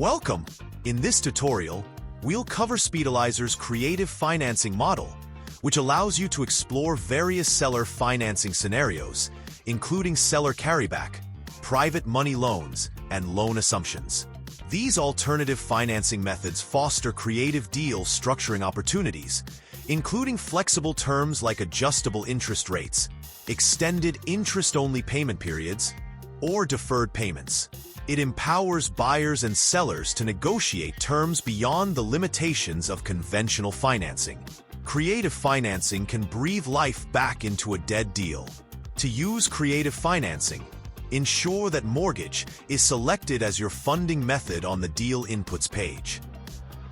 Welcome! In this tutorial, we'll cover SpeedAlyzer's creative financing model, which allows you to explore various seller financing scenarios, including seller carryback, private money loans, and loan assumptions. These alternative financing methods foster creative deal structuring opportunities, including flexible terms like adjustable interest rates, extended interest-only payment periods, or deferred payments. It empowers buyers and sellers to negotiate terms beyond the limitations of conventional financing. Creative financing can breathe life back into a dead deal. To use creative financing, ensure that mortgage is selected as your funding method on the Deal Inputs page.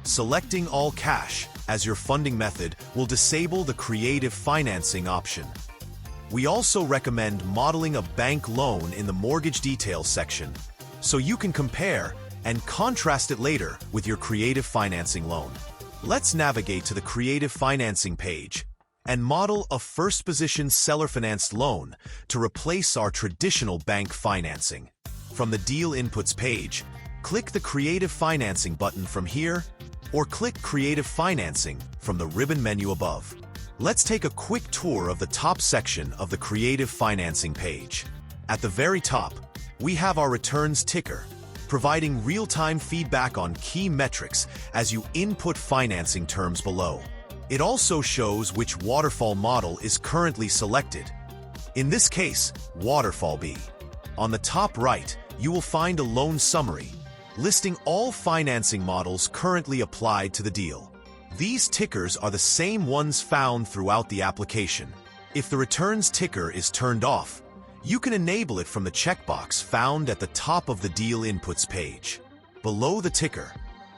Selecting all cash as your funding method will disable the creative financing option. We also recommend modeling a bank loan in the mortgage details section, so you can compare and contrast it later with your creative financing loan. Let's navigate to the creative financing page and model a first-position seller-financed loan to replace our traditional bank financing. From the Deal Inputs page, click the Creative Financing button from here, or click Creative Financing from the ribbon menu above. Let's take a quick tour of the top section of the Creative Financing page. At the very top, we have our returns ticker, providing real-time feedback on key metrics as you input financing terms below. It also shows which waterfall model is currently selected. In this case, Waterfall B. On the top right, you will find a loan summary, listing all financing models currently applied to the deal. These tickers are the same ones found throughout the application. If the returns ticker is turned off, you can enable it from the checkbox found at the top of the Deal Inputs page. Below the ticker,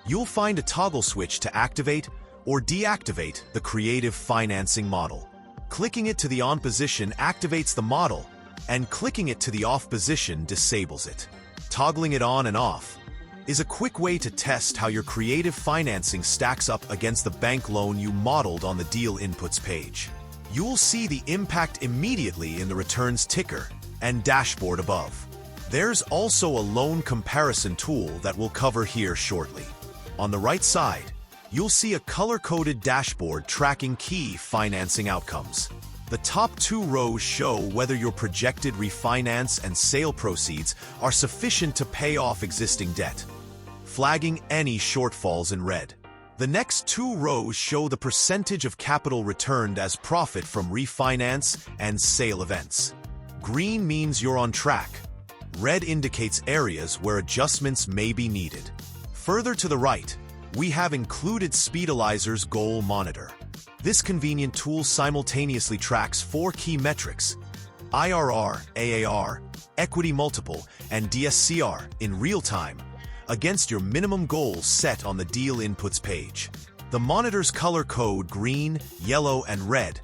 you'll find a toggle switch to activate or deactivate the creative financing model. Clicking it to the on position activates the model, and clicking it to the off position disables it. Toggling it on and off is a quick way to test how your creative financing stacks up against the bank loan you modeled on the Deal Inputs page. You'll see the impact immediately in the returns ticker and dashboard above. There's also a loan comparison tool that we'll cover here shortly. On the right side, you'll see a color-coded dashboard tracking key financing outcomes. The top two rows show whether your projected refinance and sale proceeds are sufficient to pay off existing debt, flagging any shortfalls in red. The next two rows show the percentage of capital returned as profit from refinance and sale events. Green means you're on track. Red indicates areas where adjustments may be needed. Further to the right, we have included SpeedAlyzer's Goal Monitor. This convenient tool simultaneously tracks 4 key metrics: IRR, AAR, equity multiple, and DSCR in real time against your minimum goals set on the Deal Inputs page. The monitor's color code green, yellow, and red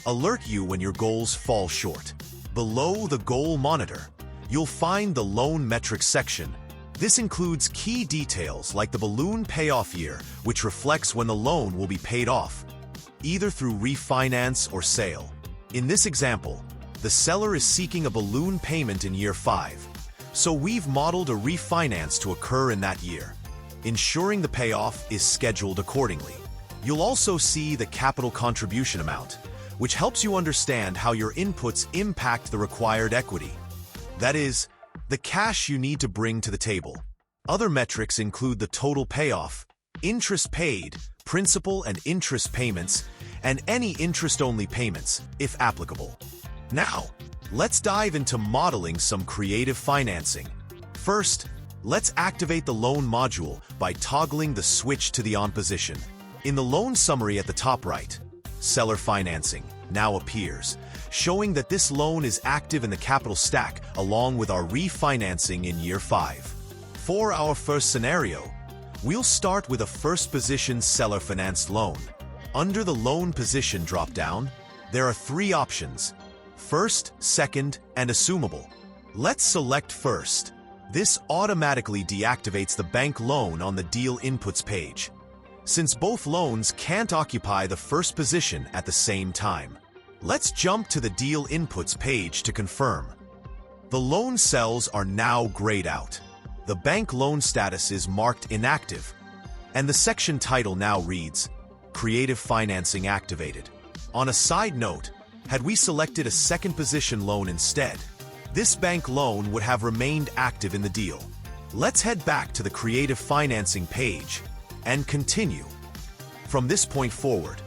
alert you when your goals fall short. Below the Goal Monitor, you'll find the Loan Metrics section. This includes key details like the balloon payoff year, which reflects when the loan will be paid off, either through refinance or sale. In this example, the seller is seeking a balloon payment in year 5, so we've modeled a refinance to occur in that year, ensuring the payoff is scheduled accordingly. You'll also see the capital contribution amount, which helps you understand how your inputs impact the required equity. That is, the cash you need to bring to the table. Other metrics include the total payoff, interest paid, principal and interest payments, and any interest-only payments, if applicable. Now, let's dive into modeling some creative financing. First, let's activate the loan module by toggling the switch to the on position. In the loan summary at the top right, seller financing now appears, showing that this loan is active in the capital stack along with our refinancing in year 5. For our first scenario, we'll start with a first-position seller-financed loan. Under the Loan Position drop-down, there are 3 options: First, Second, and Assumable. Let's select First. This automatically deactivates the bank loan on the Deal Inputs page, since both loans can't occupy the first position at the same time. Let's jump to the Deal Inputs page to confirm. The loan cells are now grayed out. the bank loan status is marked inactive, and the section title now reads, Creative Financing Activated. On a side note, had we selected a second position loan instead, this bank loan would have remained active in the deal. Let's head back to the Creative Financing page and continue. From this point forward,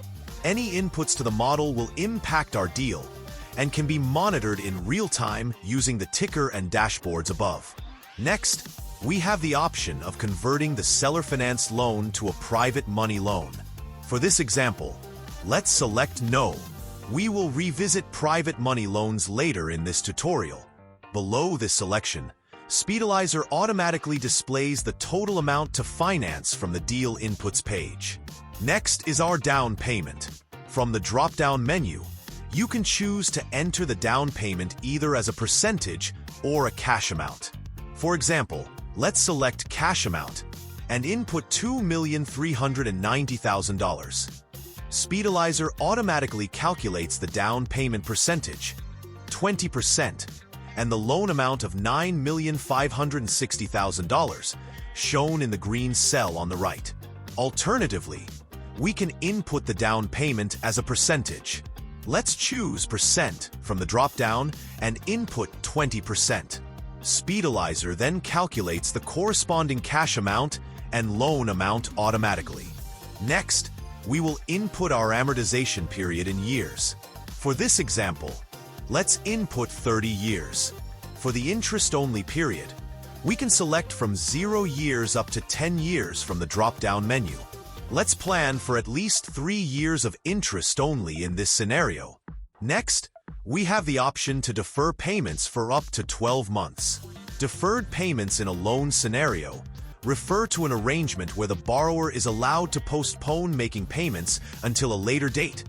any inputs to the model will impact our deal and can be monitored in real time using the ticker and dashboards above. Next, we have the option of converting the seller finance loan to a private money loan. For this example, let's select No. We will revisit private money loans later in this tutorial. Below this selection, SpeedAlyzer automatically displays the total amount to finance from the Deal Inputs page. Next is our down payment. From the drop-down menu, you can choose to enter the down payment either as a percentage or a cash amount. For example, let's select cash amount and input $2,390,000. SpeedAlyzer automatically calculates the down payment percentage, 20%, and the loan amount of $9,560,000, shown in the green cell on the right. Alternatively, we can input the down payment as a percentage. Let's choose percent from the drop-down and input 20%. SpeedAlyzer then calculates the corresponding cash amount and loan amount automatically. Next, we will input our amortization period in years. For this example, let's input 30 years. For the interest-only period, we can select from 0 years up to 10 years from the drop-down menu. Let's plan for at least 3 years of interest only in this scenario. Next, we have the option to defer payments for up to 12 months. Deferred payments in a loan scenario refer to an arrangement where the borrower is allowed to postpone making payments until a later date,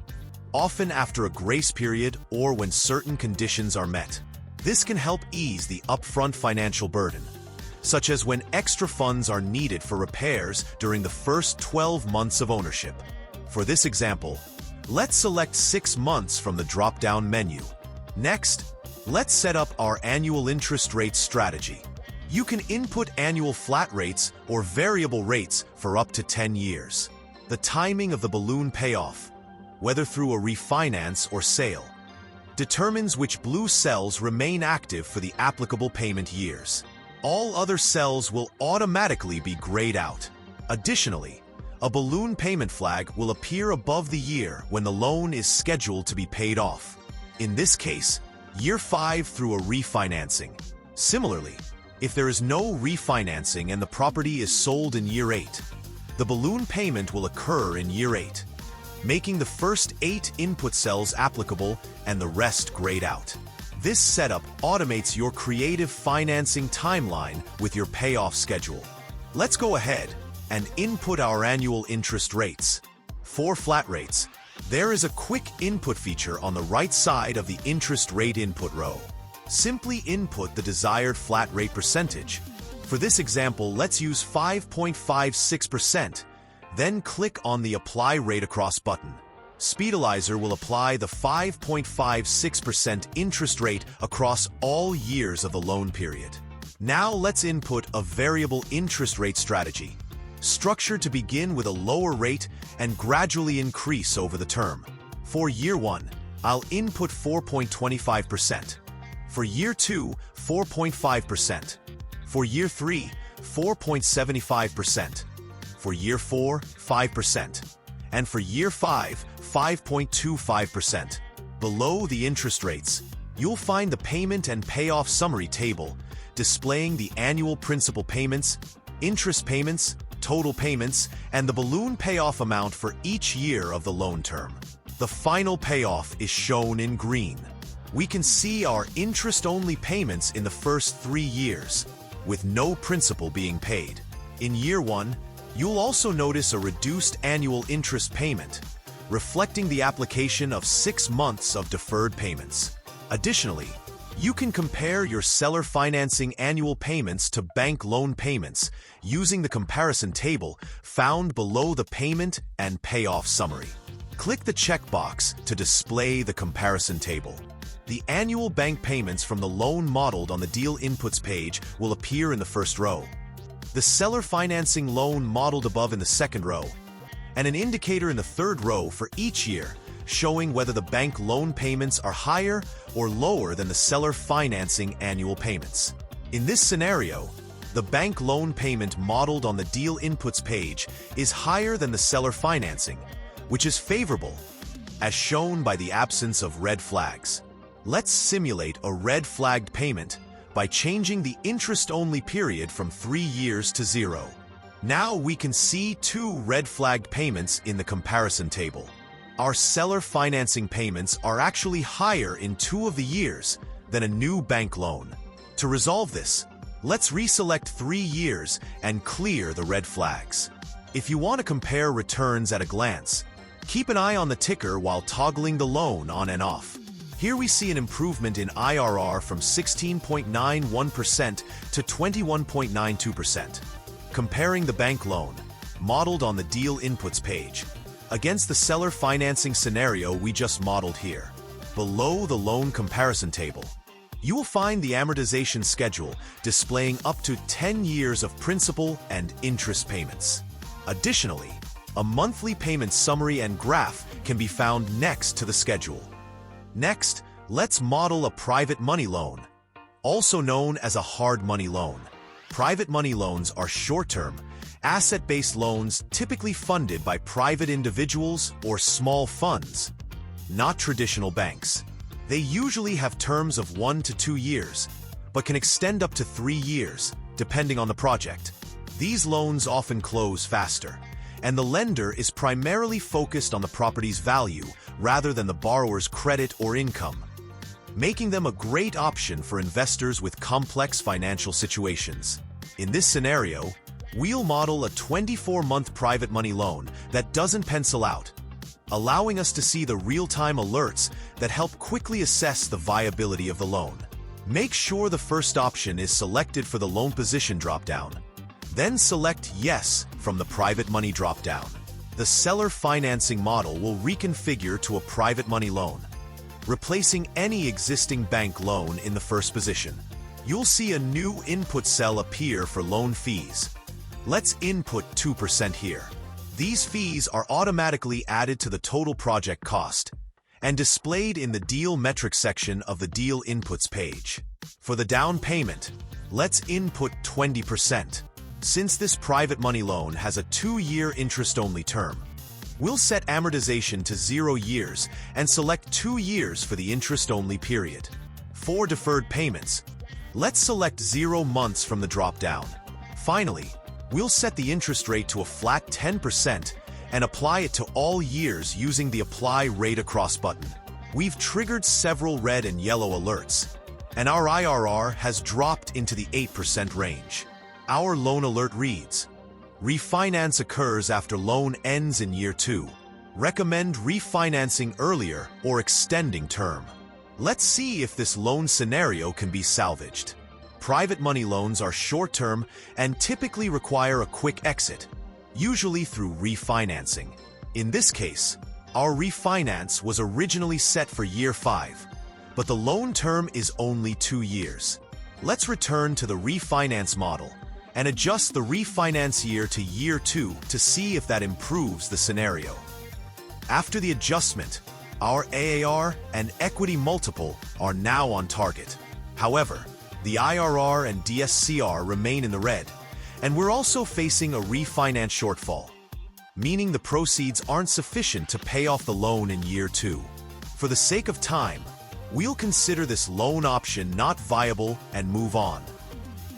often after a grace period or when certain conditions are met. This can help ease the upfront financial burden, such as when extra funds are needed for repairs during the first 12 months of ownership. For this example, let's select 6 months from the drop-down menu. Next, let's set up our annual interest rate strategy. You can input annual flat rates or variable rates for up to 10 years. The timing of the balloon payoff, whether through a refinance or sale, determines which blue cells remain active for the applicable payment years. All other cells will automatically be grayed out. Additionally, a balloon payment flag will appear above the year when the loan is scheduled to be paid off. In this case, year 5 through a refinancing. Similarly, if there is no refinancing and the property is sold in year 8, the balloon payment will occur in year 8, making the first 8 input cells applicable and the rest grayed out. This setup automates your creative financing timeline with your payoff schedule. Let's go ahead and input our annual interest rates. For flat rates, there is a quick input feature on the right side of the interest rate input row. Simply input the desired flat rate percentage. For this example, let's use 5.56%, then click on the Apply Rate Across button. SpeedAlyzer will apply the 5.56% interest rate across all years of the loan period. Now let's input a variable interest rate strategy, structured to begin with a lower rate and gradually increase over the term. For year 1, I'll input 4.25%. For year 2, 4.5%. For year 3, 4.75%. For year 4, 5%. And for year 5, 5.25%. Below the interest rates, you'll find the payment and payoff summary table displaying the annual principal payments, interest payments, total payments, and the balloon payoff amount for each year of the loan term. The final payoff is shown in green. We can see our interest-only payments in the first 3 years, with no principal being paid. In year 1, you'll also notice a reduced annual interest payment, reflecting the application of 6 months of deferred payments. Additionally, you can compare your seller financing annual payments to bank loan payments using the comparison table found below the payment and payoff summary. Click the checkbox to display the comparison table. The annual bank payments from the loan modeled on the deal inputs page will appear in the first row, the seller financing loan modeled above in the second row, and an indicator in the third row for each year, showing whether the bank loan payments are higher or lower than the seller financing annual payments. In this scenario, the bank loan payment modeled on the deal inputs page is higher than the seller financing, which is favorable, as shown by the absence of red flags. Let's simulate a red flagged payment by changing the interest-only period from 3 years to 0. Now we can see 2 red flagged payments in the comparison table. Our seller financing payments are actually higher in 2 of the years than a new bank loan. To resolve this, let's reselect 3 years and clear the red flags. If you want to compare returns at a glance, keep an eye on the ticker while toggling the loan on and off. Here we see an improvement in IRR from 16.91% to 21.92%. Comparing the bank loan, modeled on the deal inputs page, against the seller financing scenario we just modeled here. Below the loan comparison table, you will find the amortization schedule displaying up to 10 years of principal and interest payments. Additionally, a monthly payment summary and graph can be found next to the schedule. Next, let's model a private money loan, also known as a hard money loan. Private money loans are short-term, asset-based loans typically funded by private individuals or small funds, not traditional banks. They usually have terms of 1 to 2 years, but can extend up to 3 years, depending on the project. These loans often close faster, and the lender is primarily focused on the property's value rather than the borrower's credit or income, making them a great option for investors with complex financial situations. In this scenario, we'll model a 24-month private money loan that doesn't pencil out, allowing us to see the real-time alerts that help quickly assess the viability of the loan. Make sure the first option is selected for the loan position dropdown. Then select Yes from the private money dropdown. The seller financing model will reconfigure to a private money loan, replacing any existing bank loan in the first position. You'll see a new input cell appear for loan fees. Let's input 2% here. These fees are automatically added to the total project cost and displayed in the deal metrics section of the deal inputs page. For the down payment, let's input 20%. Since this private money loan has a 2-year interest-only term, we'll set amortization to 0 years and select 2 years for the interest-only period. For deferred payments, let's select 0 months from the drop-down. Finally, we'll set the interest rate to a flat 10% and apply it to all years using the Apply Rate Across button. We've triggered several red and yellow alerts, and our IRR has dropped into the 8% range. Our loan alert reads, refinance occurs after loan ends in year 2. Recommend refinancing earlier or extending term. Let's see if this loan scenario can be salvaged. Private money loans are short-term and typically require a quick exit, usually through refinancing. In this case, our refinance was originally set for year 5, but the loan term is only 2 years. Let's return to the refinance model and adjust the refinance year to year 2 to see if that improves the scenario. After the adjustment, our AAR and equity multiple are now on target. However, the IRR and DSCR remain in the red, and we're also facing a refinance shortfall, meaning the proceeds aren't sufficient to pay off the loan in year 2. For the sake of time, we'll consider this loan option not viable and move on.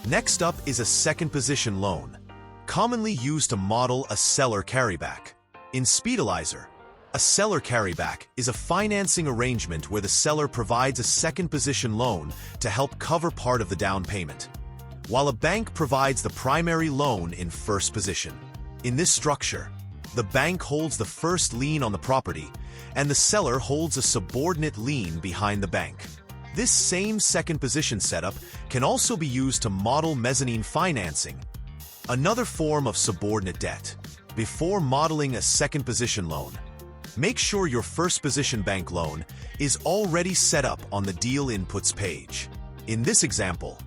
Next up is a second position loan, commonly used to model a seller carryback. In SpeedAlyzer, a seller carryback is a financing arrangement where the seller provides a second position loan to help cover part of the down payment, while a bank provides the primary loan in first position. In this structure, the bank holds the first lien on the property, and the seller holds a subordinate lien behind the bank. This same second position setup can also be used to model mezzanine financing, another form of subordinate debt. Before modeling a second position loan, Make sure your first position bank loan is already set up on the Deal Inputs page. In this example,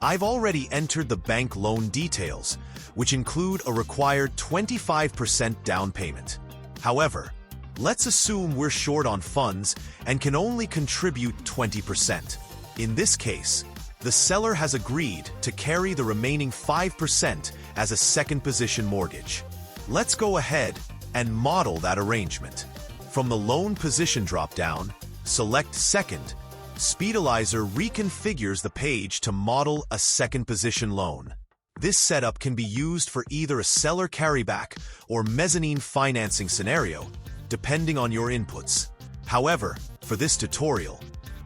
I've already entered the bank loan details, which include a required 25% down payment. However, let's assume we're short on funds and can only contribute 20%. In this case, the seller has agreed to carry the remaining 5% as a second position mortgage. Let's go ahead and model that arrangement. From the Loan Position drop-down, select Second. SpeedAlyzer reconfigures the page to model a second position loan. This setup can be used for either a seller carryback or mezzanine financing scenario, depending on your inputs. However, for this tutorial,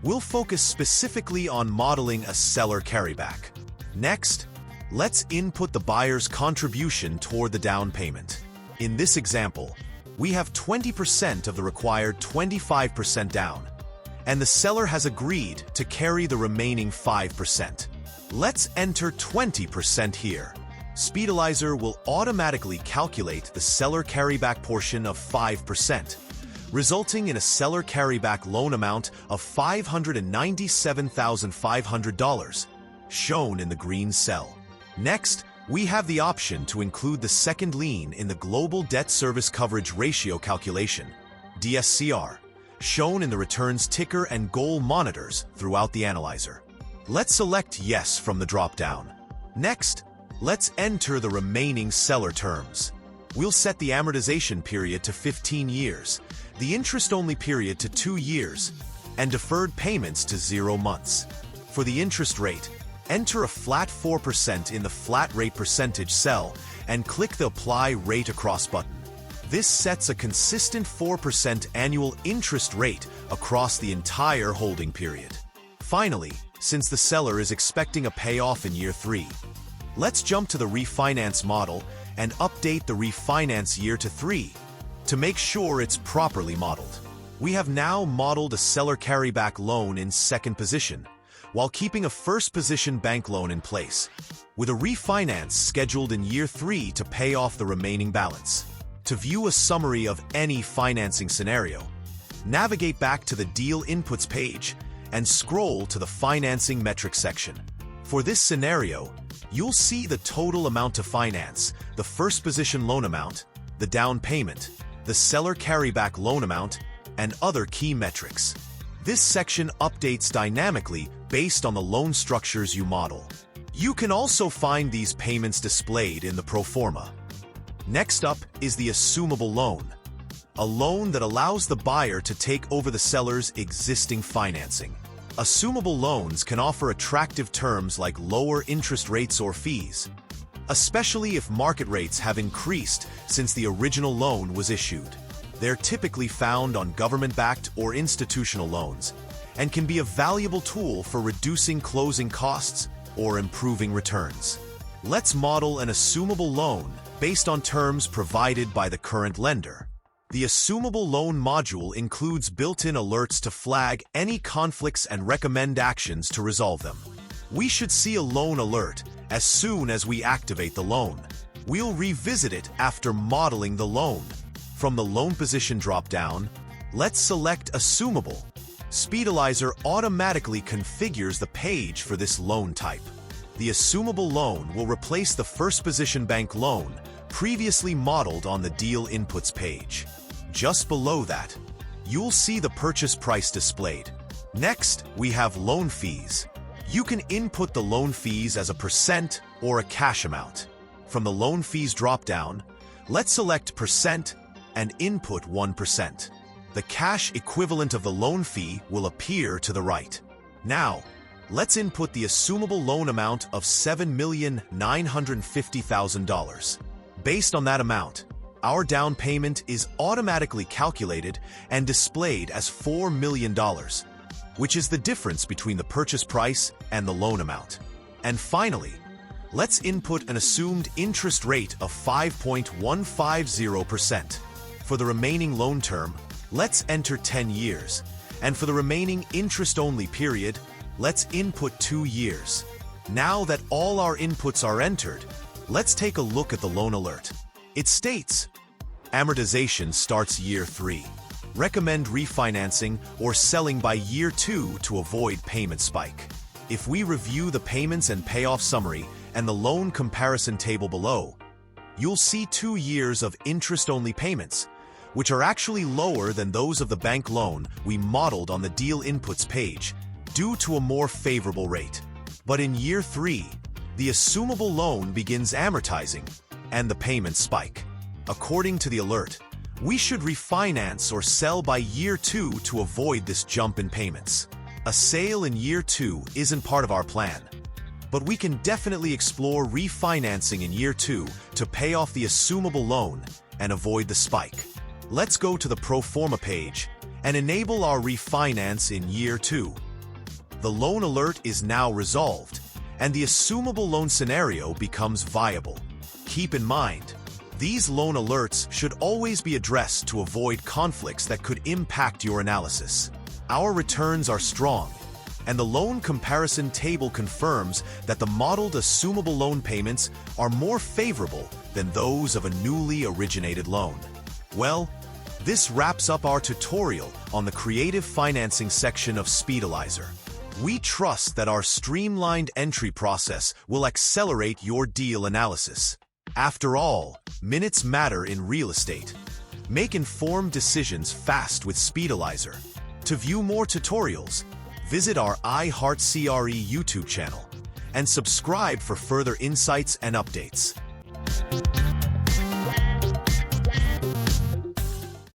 we'll focus specifically on modeling a seller carryback. Next, let's input the buyer's contribution toward the down payment. In this example, we have 20% of the required 25% down, and the seller has agreed to carry the remaining 5%. Let's enter 20% here. SpeedAlyzer will automatically calculate the seller carryback portion of 5%, resulting in a seller carryback loan amount of $597,500, shown in the green cell. Next, we have the option to include the second lien in the Global Debt Service Coverage Ratio calculation, DSCR, shown in the returns ticker and goal monitors throughout the analyzer. Let's select Yes from the drop-down. Next, let's enter the remaining seller terms. We'll set the amortization period to 15 years, the interest-only period to 2 years, and deferred payments to 0 months. For the interest rate, enter a flat 4% in the flat rate percentage cell and click the Apply Rate Across button. This sets a consistent 4% annual interest rate across the entire holding period. Finally, since the seller is expecting a payoff in year 3, let's jump to the refinance model and update the refinance year to 3 to make sure it's properly modeled. We have now modeled a seller carryback loan in second position, while keeping a first position bank loan in place, with a refinance scheduled in year 3 to pay off the remaining balance. To view a summary of any financing scenario, navigate back to the Deal Inputs page and scroll to the Financing Metrics section. For this scenario, you'll see the total amount to finance, the first position loan amount, the down payment, the seller carryback loan amount, and other key metrics. This section updates dynamically based on the loan structures you model. You can also find these payments displayed in the pro forma. Next up is the Assumable loan, a loan that allows the buyer to take over the seller's existing financing. Assumable loans can offer attractive terms like lower interest rates or fees, especially if market rates have increased since the original loan was issued. They're typically found on government-backed or institutional loans and can be a valuable tool for reducing closing costs or improving returns. Let's model an assumable loan based on terms provided by the current lender. The Assumable Loan module includes built-in alerts to flag any conflicts and recommend actions to resolve them. We should see a loan alert as soon as we activate the loan. We'll revisit it after modeling the loan. From the Loan Position drop-down, let's select Assumable. SpeedAlyzer automatically configures the page for this loan type. The Assumable loan will replace the first position bank loan previously modeled on the Deal Inputs page. Just below that, you'll see the purchase price displayed. Next, we have loan fees. You can input the loan fees as a percent or a cash amount. From the Loan Fees drop-down, let's select Percent and input 1%. The cash equivalent of the loan fee will appear to the right. Now, let's input the Assumable loan amount of $7,950,000. Based on that amount, our down payment is automatically calculated and displayed as $4 million, which is the difference between the purchase price and the loan amount. And finally, let's input an assumed interest rate of 5.150%. For the remaining loan term, let's enter 10 years, and for the remaining interest-only period, let's input 2 years. Now that all our inputs are entered, let's take a look at the loan alert. It states, amortization starts year 3. recommend refinancing or selling by year 2 to avoid payment spike. If we review the payments and payoff summary and the loan comparison table below, you'll see 2 years of interest-only payments, which are actually lower than those of the bank loan we modeled on the deal inputs page, due to a more favorable rate. But in year 3, the assumable loan begins amortizing, and the payments spike. According to the alert, we should refinance or sell by year 2 to avoid this jump in payments. A sale in year 2 isn't part of our plan, but we can definitely explore refinancing in year 2 to pay off the assumable loan and avoid the spike. Let's go to the pro forma page and enable our refinance in year 2. The loan alert is now resolved, and the assumable loan scenario becomes viable. Keep in mind, these loan alerts should always be addressed to avoid conflicts that could impact your analysis. Our returns are strong, and the loan comparison table confirms that the modeled assumable loan payments are more favorable than those of a newly originated loan. Well, this wraps up our tutorial on the creative financing section of SpeedAlyzer. We trust that our streamlined entry process will accelerate your deal analysis. After all, minutes matter in real estate. Make informed decisions fast with SpeedAlyzer. To view more tutorials, visit our iHeartCRE YouTube channel and subscribe for further insights and updates.